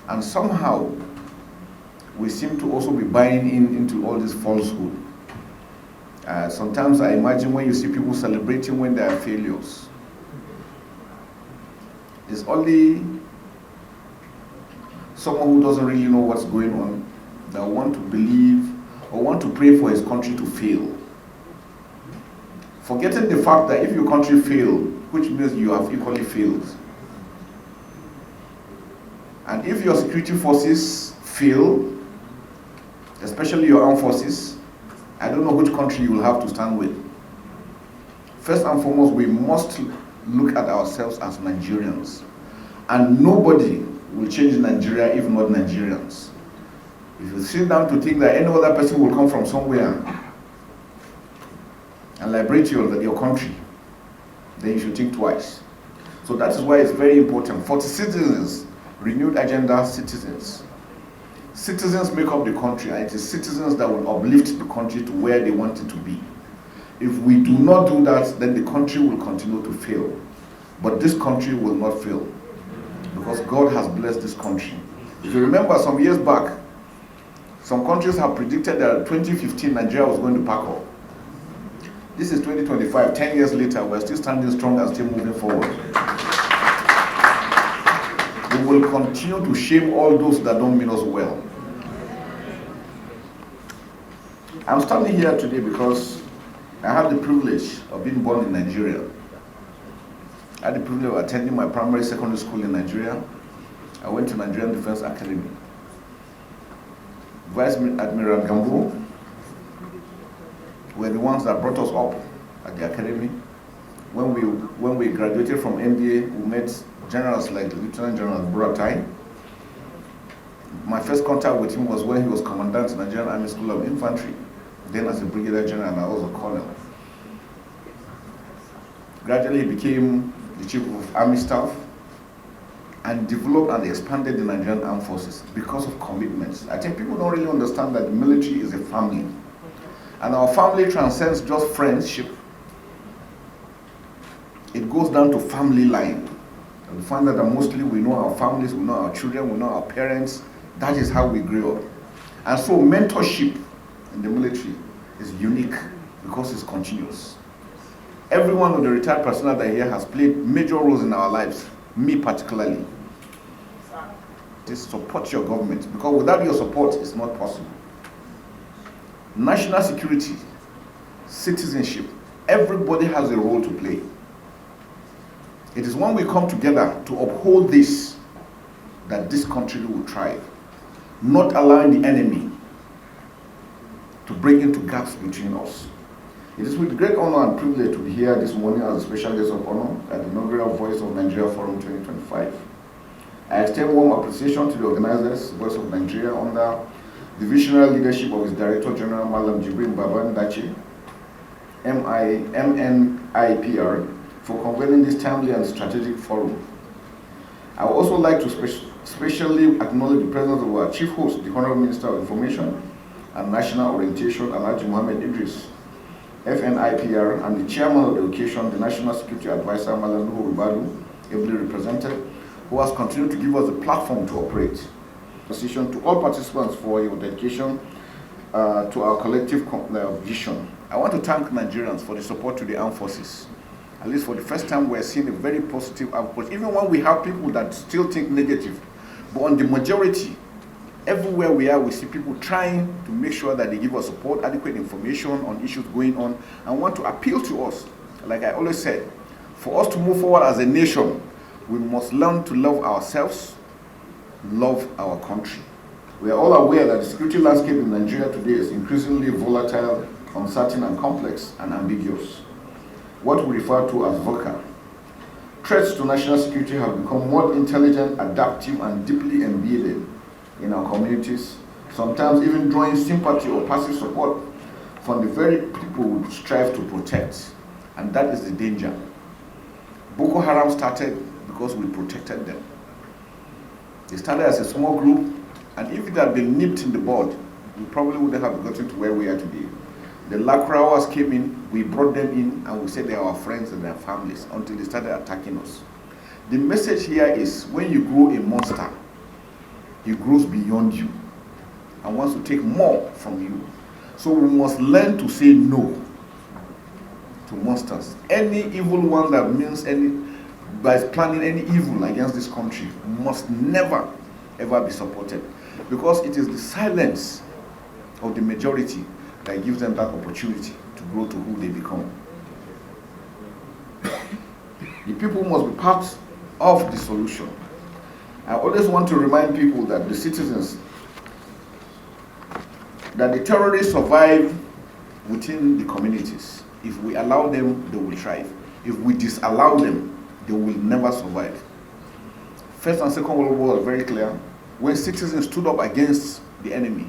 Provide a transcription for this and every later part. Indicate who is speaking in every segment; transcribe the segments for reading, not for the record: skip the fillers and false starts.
Speaker 1: And somehow, we seem to also be buying into all this falsehood. Sometimes I imagine when you see people celebrating when they are failures, it's only someone who doesn't really know what's going on that want to believe or want to pray for his country to fail. Forgetting the fact that if your country fails, which means you have equally failed. And if your security forces fail, especially your armed forces, I don't know which country you will have to stand with. First and foremost, we must look at ourselves as Nigerians. And nobody will change Nigeria if not Nigerians. If you sit down to think that any other person will come from somewhere and liberate your country, then you should think twice. So that is why it's very important. 40 citizens, renewed agenda citizens. Citizens make up the country, and it is citizens that will uplift the country to where they want it to be. If we do not do that, then the country will continue to fail. But this country will not fail, because God has blessed this country. If you remember some years back, some countries have predicted that 2015 Nigeria was going to pack up. This is 2025, 10 years later, we're still standing strong and still moving forward. We will continue to shame all those that don't mean us well. I'm standing here today because I have the privilege of being born in Nigeria. I had the privilege of attending my primary secondary school in Nigeria. I went to Nigerian Defense Academy. Vice Admiral Gambo were the ones that brought us up at the academy. When we graduated from NDA, we met generals like Lieutenant General Buratai. My first contact with him was when he was commandant of the Nigerian Army School of Infantry, then as a brigadier general and I was a colonel. Gradually he became the chief of army staff and developed and expanded the Nigerian armed forces because of commitments. I think people don't really understand that the military is a family. And our family transcends just friendship. It goes down to family line. And we find that mostly we know our families, we know our children, we know our parents. That is how we grew up. And so mentorship in the military is unique because it's continuous. Every one of the retired personnel that here has played major roles in our lives, me particularly. Just support your government, because without your support, it's not possible. National security, citizenship, everybody has a role to play. It is when we come together to uphold this that this country will thrive, not allowing the enemy to break into gaps between us. It is with great honor and privilege to be here this morning as a special guest of honor at the inaugural Voice of Nigeria Forum 2025. I extend warm appreciation to the organizers, Voice of Nigeria, under the visionary leadership of its Director General, Malam Jibrin Baban Dachi, MNIPR, for convening this timely and strategic forum. I would also like to specially acknowledge the presence of our chief host, the Honorable Minister of Information and National Orientation, Alhaji Mohammed Idris, FNIPR, and the chairman of the occasion, the National Security Advisor, Malam Nuhu Ribadu, ably represented, who has continued to give us a platform to operate. Position to all participants for your dedication to our collective vision. I want to thank Nigerians for the support to the armed forces. At least for the first time, we're seeing a very positive output, even when we have people that still think negative. But on the majority, everywhere we are, we see people trying to make sure that they give us support, adequate information on issues going on, and want to appeal to us. Like I always said, for us to move forward as a nation, we must learn to love ourselves, love our country. We are all aware that the security landscape in Nigeria today is increasingly volatile, uncertain, and complex, and ambiguous. What we refer to as VUCA. Threats to national security have become more intelligent, adaptive, and deeply embedded in our communities, sometimes even drawing sympathy or passive support from the very people we strive to protect. And that is the danger. Boko Haram started because we protected them. They started as a small group, and if it had been nipped in the bud, we probably wouldn't have gotten to where we are today. The Lakrawas came in, we brought them in, and we said they are our friends and their families until they started attacking us. The message here is, when you grow a monster, he grows beyond you and wants to take more from you. So we must learn to say no to monsters. Any evil one that means by planning any evil against this country must never ever be supported, because it is the silence of the majority that gives them that opportunity to grow to who they become. The people must be part of the solution. I always want to remind people that the citizens, that the terrorists survive within the communities. If we allow them, they will thrive. If we disallow them, they will never survive. First and Second World War was very clear. When citizens stood up against the enemy,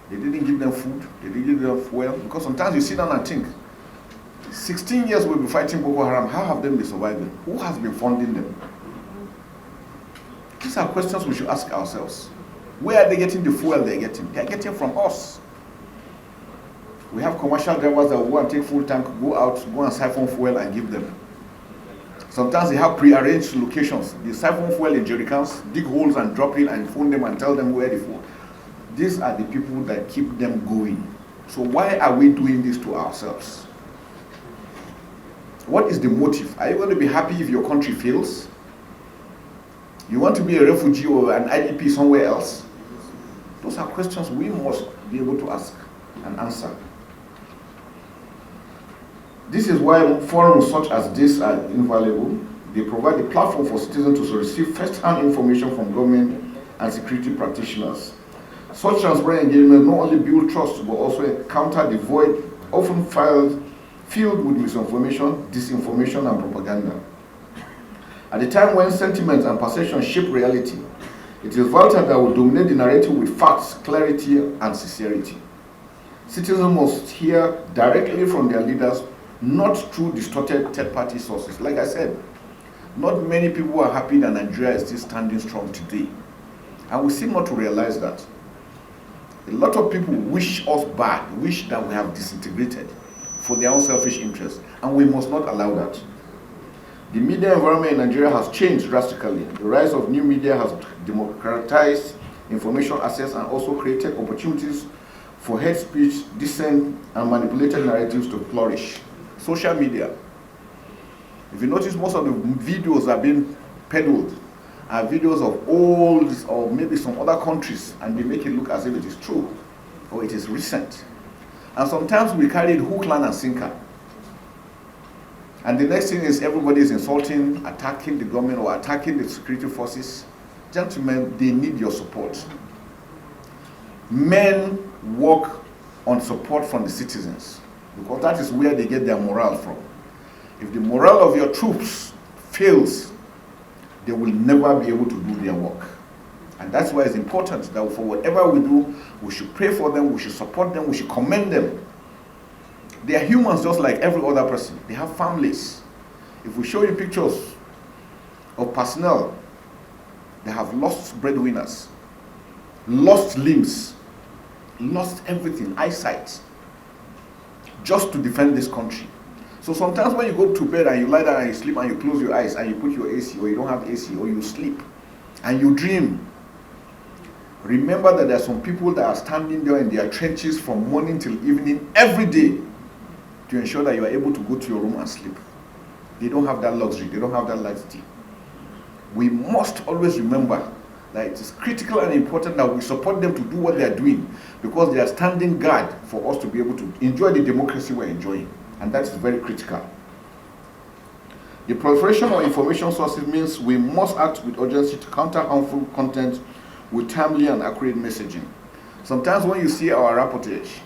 Speaker 1: they didn't give them food, they didn't give them fuel, because sometimes you sit down and think, 16 years we'll be fighting Boko Haram, how have they been surviving? Who has been funding them? These are questions we should ask ourselves. Where are they getting the fuel they're getting? They're getting from us. We have commercial drivers that will go and take full tank, go out, go and siphon fuel and give them. Sometimes they have pre-arranged locations. They siphon fuel in jerrycans, dig holes and drop in and phone them and tell them where the fuel. These are the people that keep them going. So why are we doing this to ourselves? What is the motive? Are you going to be happy if your country fails? You want to be a refugee or an IDP somewhere else? Those are questions we must be able to ask and answer. This is why forums such as this are invaluable. They provide a platform for citizens to receive first-hand information from government and security practitioners. Such transparent engagement not only build trust, but also counter the void often filled with misinformation, disinformation, and propaganda. At the time when sentiment and perception shape reality, it is vital that we dominate the narrative with facts, clarity, and sincerity. Citizens must hear directly from their leaders, not through distorted third-party sources. Like I said, not many people are happy that Nigeria is still standing strong today. And we seem not to realize that. A lot of people wish us bad, wish that we have disintegrated for their own selfish interests, and we must not allow that. The media environment in Nigeria has changed drastically. The rise of new media has democratized information access and also created opportunities for hate speech, dissent, and manipulated narratives to flourish. Social media. If you notice, most of the videos are being peddled are videos of old or maybe some other countries, and they make it look as if it is true or it is recent. And sometimes we carry it hook, line, and sinker. And the next thing is everybody is insulting, attacking the government or attacking the security forces. Gentlemen, they need your support. Men work on support from the citizens, because that is where they get their morale from. If the morale of your troops fails, they will never be able to do their work. And that's why it's important that for whatever we do, we should pray for them, we should support them, we should commend them. They are humans just like every other person. They have families. If we show you pictures of personnel, they have lost breadwinners, lost limbs, lost everything, eyesight, just to defend this country. So sometimes when you go to bed and you lie down and you sleep and you close your eyes and you put your AC, or you don't have AC, or you sleep and you dream, remember that there are some people that are standing there in their trenches from morning till evening every day to ensure that you are able to go to your room and sleep. They don't have that luxury, they don't have that luxury. We must always remember that it is critical and important that we support them to do what they are doing, because they are standing guard for us to be able to enjoy the democracy we're enjoying. And that is very critical. The proliferation of information sources means we must act with urgency to counter harmful content with timely and accurate messaging. Sometimes when you see our reportage,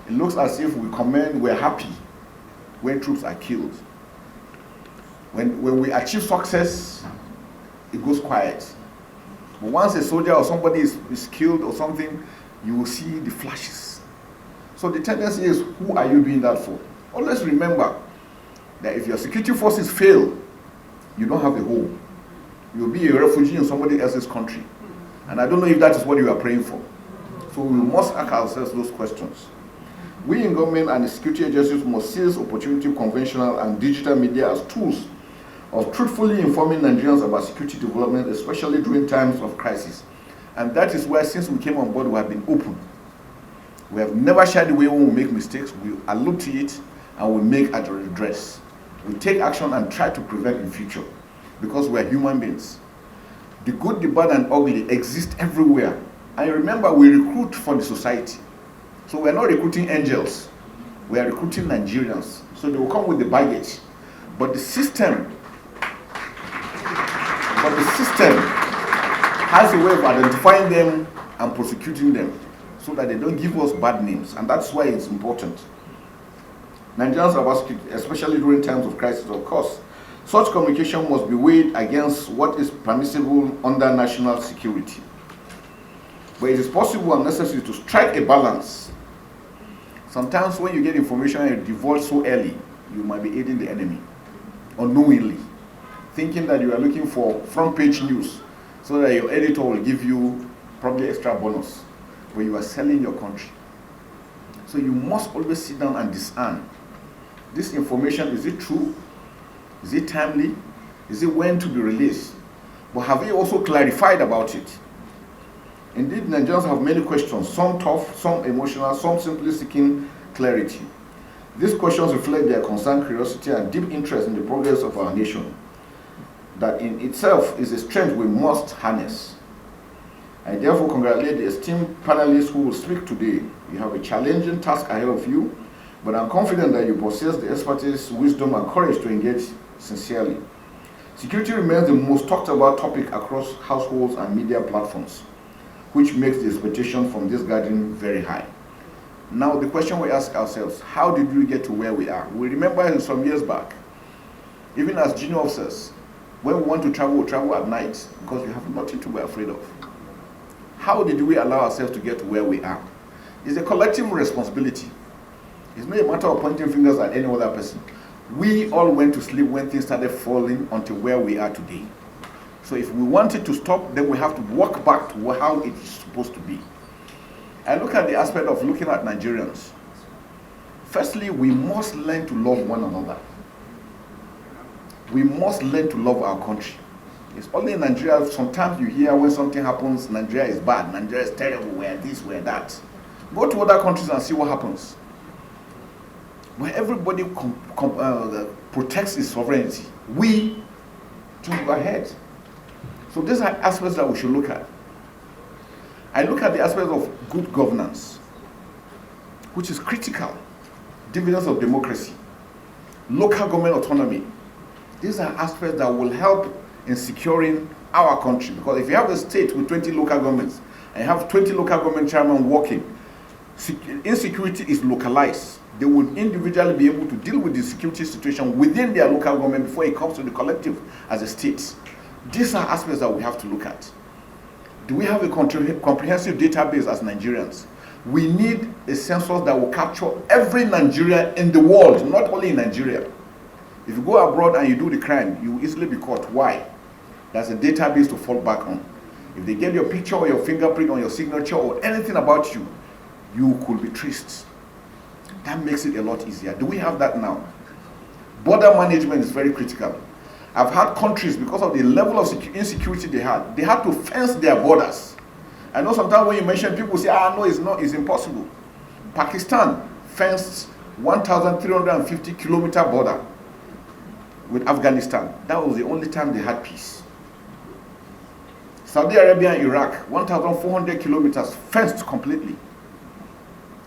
Speaker 1: it looks as if we're happy when troops are killed. When we achieve success, it goes quiet. But once a soldier or somebody is killed or something, you will see the flashes. So the tendency is, who are you doing that for? Always remember that if your security forces fail, you don't have a home. You'll be a refugee in somebody else's country. And I don't know if that is what you are praying for. So we must ask ourselves those questions. We in government and the security agencies must seize opportunity, conventional and digital media as tools of truthfully informing Nigerians about security development, especially during times of crisis. And that is why, since we came on board, we have been open. We have never shied away when we make mistakes. We allude to it and we make a redress. We take action and try to prevent in future, because we are human beings. The good, the bad, and ugly exist everywhere. And remember, we recruit for the society. So we're not recruiting angels. We are recruiting Nigerians. So they will come with the baggage. But the system has a way of identifying them and prosecuting them so that they don't give us bad names. And that's why it's important. Nigerians are about security, especially during times of crisis, of course. Such communication must be weighed against what is permissible under national security. But it is possible and necessary to strike a balance. Sometimes when you get information and you divulge so early, you might be aiding the enemy unknowingly, thinking that you are looking for front page news so that your editor will give you probably extra bonus when you are selling your country. So you must always sit down and discern. This information, is it true? Is it timely? Is it when to be released? But have you also clarified about it? Indeed, Nigerians have many questions, some tough, some emotional, some simply seeking clarity. These questions reflect their concern, curiosity, and deep interest in the progress of our nation. That in itself is a strength we must harness. I therefore congratulate the esteemed panelists who will speak today. You have a challenging task ahead of you, but I'm confident that you possess the expertise, wisdom, and courage to engage sincerely. Security remains the most talked about topic across households and media platforms, which makes the expectation from this gathering very high. Now, the question we ask ourselves, how did we get to where we are? We remember some years back, even as junior officers, when we want to travel, we travel at night because we have nothing to be afraid of. How did we allow ourselves to get to where we are? It's a collective responsibility. It's not a matter of pointing fingers at any other person. We all went to sleep when things started falling until where we are today. So if we want it to stop, then we have to walk back to how it is supposed to be. I look at the aspect of looking at Nigerians. Firstly, we must learn to love one another. We must learn to love our country. It's only in Nigeria, sometimes you hear when something happens, Nigeria is bad, Nigeria is terrible, we're this, we're that. Go to other countries and see what happens. Where everybody protects its sovereignty, we to go ahead. So these are aspects that we should look at. I look at the aspect of good governance, which is critical. Dividends of democracy, local government autonomy. These are aspects that will help in securing our country. Because if you have a state with 20 local governments and you have 20 local government chairmen working, insecurity is localized. They will individually be able to deal with the security situation within their local government before it comes to the collective as a state. These are aspects that we have to look at. Do we have a comprehensive database as Nigerians? We need a census that will capture every Nigerian in the world, not only in Nigeria. If you go abroad and you do the crime, you will easily be caught. Why? There's a database to fall back on. If they get your picture or your fingerprint on your signature or anything about you, you could be traced. That makes it a lot easier. Do we have that now? Border management is very critical. I've had countries, because of the level of insecurity they had to fence their borders. I know sometimes when you mention, people say, no, it's impossible. Pakistan fenced 1,350 kilometer border with Afghanistan. That was the only time they had peace. Saudi Arabia and Iraq, 1,400 kilometers fenced completely.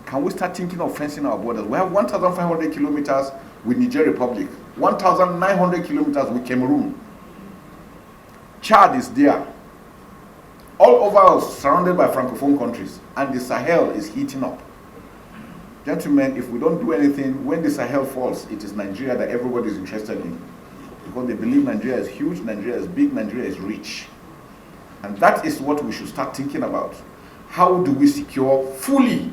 Speaker 1: Can we start thinking of fencing our borders? We have 1,500 kilometers with Niger Republic, 1,900 kilometers with Cameroon. Chad is there. All over us, surrounded by Francophone countries, and the Sahel is heating up. Gentlemen, if we don't do anything, when the Sahel falls, it is Nigeria that everybody is interested in. Because they believe Nigeria is huge, Nigeria is big, Nigeria is rich. And that is what we should start thinking about. How do we secure fully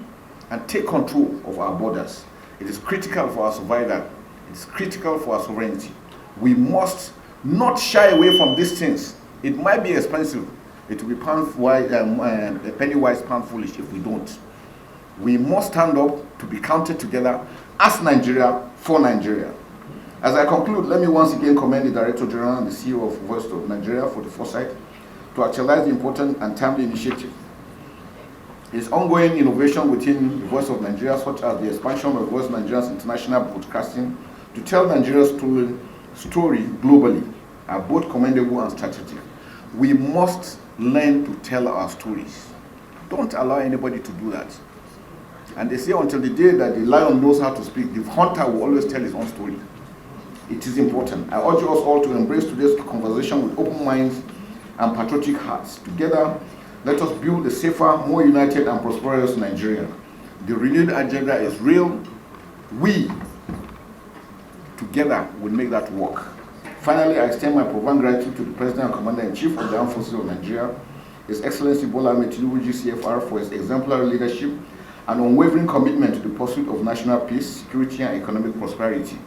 Speaker 1: and take control of our borders? It is critical for our survival. It is critical for our sovereignty. We must not shy away from these things. It might be expensive. It will be penny wise, pound foolish if we don't. We must stand up to be counted together as Nigeria for Nigeria. As I conclude, let me once again commend the Director General and the CEO of Voice of Nigeria for the foresight to actualize the important and timely initiative. His ongoing innovation within the Voice of Nigeria, such as the expansion of Voice of Nigeria's international broadcasting to tell Nigeria's story globally, are both commendable and strategic. We must learn to tell our stories. Don't allow anybody to do that. And they say until the day that the lion knows how to speak, the hunter will always tell his own story. It is important. I urge us all to embrace today's conversation with open minds and patriotic hearts. Together, let us build a safer, more united and prosperous Nigeria. The renewed agenda is real. We, together, will make that work. Finally, I extend my profound gratitude to the President and Commander-in-Chief of the Armed Forces of Nigeria, His Excellency Bola Ahmed Tinubu GCFR, for his exemplary leadership and unwavering commitment to the pursuit of national peace, security, and economic prosperity.